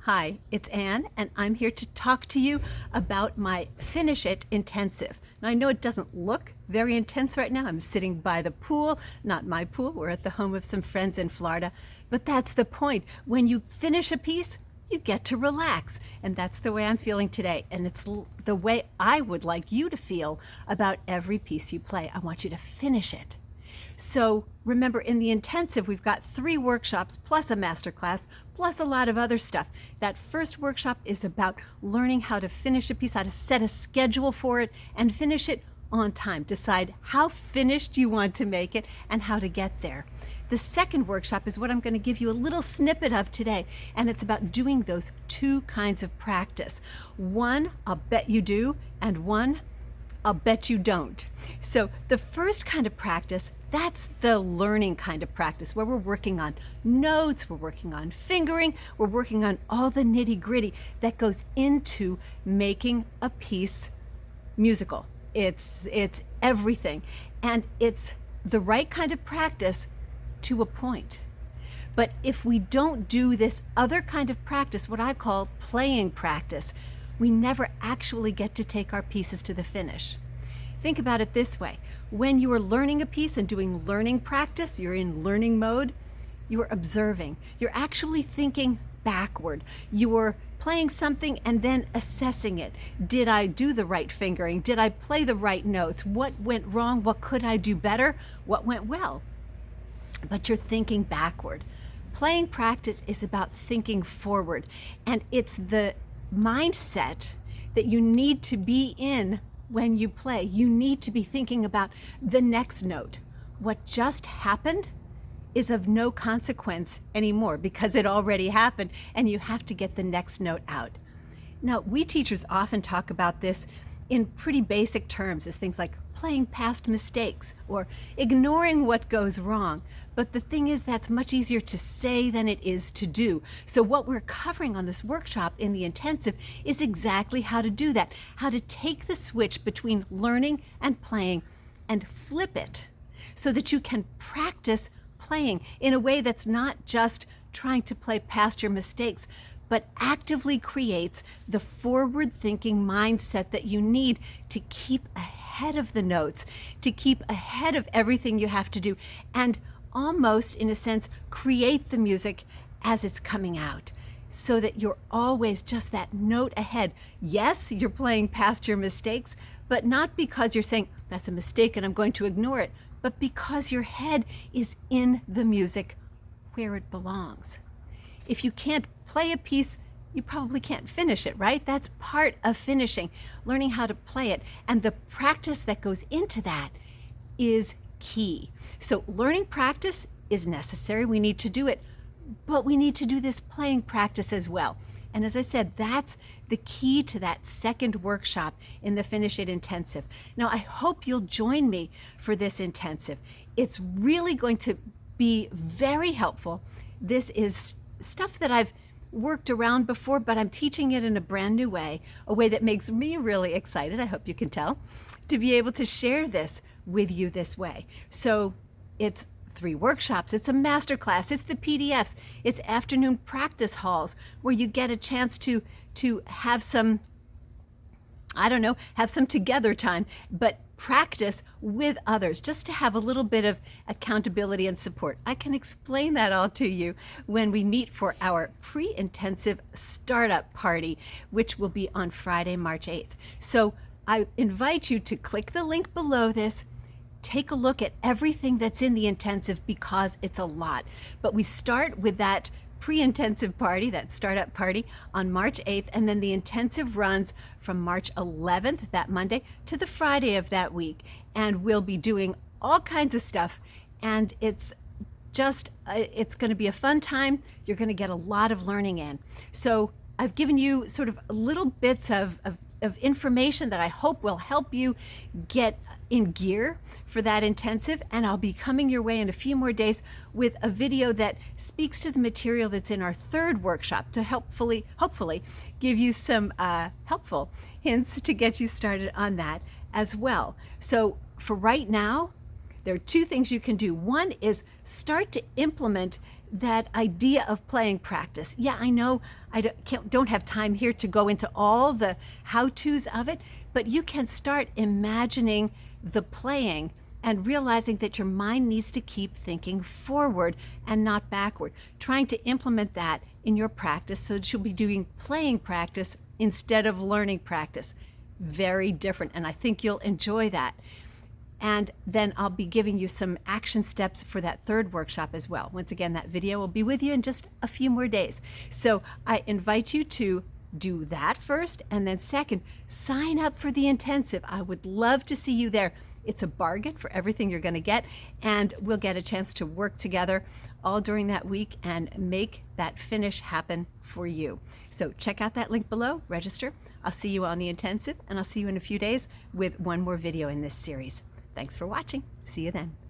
Hi, it's Anne, and I'm here to talk to you about my Finish It intensive. Now, I know it doesn't look very intense right now. I'm sitting by the pool, not my pool. We're at the home of some friends in Florida. But that's the point. When you finish a piece, you get to relax. And that's the way I'm feeling today. And it's the way I would like you to feel about every piece you play. I want you to finish it. So remember, in the intensive, we've got 3 workshops plus a masterclass plus a lot of other stuff. That first workshop is about learning how to finish a piece, how to set a schedule for it and finish it on time. Decide how finished you want to make it and how to get there. The second workshop is what I'm going to give you a little snippet of today, and it's about doing those 2 kinds of practice. One, I'll bet you do, and one, I'll bet you don't. So the first kind of practice, that's the learning kind of practice where we're working on notes, we're working on fingering, we're working on all the nitty-gritty that goes into making a piece musical. It's everything, and it's the right kind of practice to a point. But if we don't do this other kind of practice, what I call playing practice, we never actually get to take our pieces to the finish. Think about it this way. When you are learning a piece and doing learning practice, you're in learning mode, you're observing. You're actually thinking backward. You're playing something and then assessing it. Did I do the right fingering? Did I play the right notes? What went wrong? What could I do better? What went well? But you're thinking backward. Playing practice is about thinking forward, and it's the mindset that you need to be in when you play. You need to be thinking about the next note. What just happened is of no consequence anymore because it already happened, and you have to get the next note out. Now, we teachers often talk about this in pretty basic terms as things like playing past mistakes or ignoring what goes wrong. But the thing is, that's much easier to say than it is to do. So what we're covering on this workshop in the intensive is exactly how to do that, how to take the switch between learning and playing and flip it so that you can practice playing in a way that's not just trying to play past your mistakes, but actively creates the forward-thinking mindset that you need to keep ahead of the notes, to keep ahead of everything you have to do, and almost, in a sense, create the music as it's coming out, so that you're always just that note ahead. Yes, you're playing past your mistakes, but not because you're saying, that's a mistake and I'm going to ignore it, but because your head is in the music where it belongs. If you can't play a piece, you probably can't finish it, right? That's part of finishing, learning how to play it. And the practice that goes into that is key. So learning practice is necessary. We need to do it, but we need to do this playing practice as well. And as I said, that's the key to that second workshop in the Finish It Intensive. Now, I hope you'll join me for this intensive. It's really going to be very helpful. This is stuff that I've worked around before, but I'm teaching it in a brand new way, a way that makes me really excited, I hope you can tell, to be able to share this with you this way. So it's 3 workshops, it's a masterclass, it's the PDFs, it's afternoon practice halls where you get a chance to have some, have some together time, but practice with others, just to have a little bit of accountability and support. I can explain that all to you when we meet for our pre-intensive startup party, which will be on Friday, March 8th. So I invite you to click the link below this, take a look at everything that's in the intensive because it's a lot. But we start with that pre-intensive party, that startup party, on March 8th, and then the intensive runs from March 11th, that Monday, to the Friday of that week. And we'll be doing all kinds of stuff, and it's going to be a fun time. You're going to get a lot of learning in. So I've given you sort of little bits of information that I hope will help you get in gear for that intensive, and I'll be coming your way in a few more days with a video that speaks to the material that's in our 3rd workshop to hopefully give you some helpful hints to get you started on that as well. So for right now, there are 2 things you can do. One is start to implement that idea of playing practice. Yeah, I know I don't have time here to go into all the how-tos of it, but you can start imagining the playing and realizing that your mind needs to keep thinking forward and not backward, trying to implement that in your practice so that you'll be doing playing practice instead of learning practice. Very different, and I think you'll enjoy that. And then I'll be giving you some action steps for that third workshop as well. Once again, that video will be with you in just a few more days. So I invite you to do that first, and then second, sign up for the intensive. I would love to see you there. It's a bargain for everything you're going to get, and we'll get a chance to work together all during that week and make that finish happen for you. So check out that link below, register. I'll see you on the intensive, and I'll see you in a few days with one more video in this series. Thanks for watching. See you then.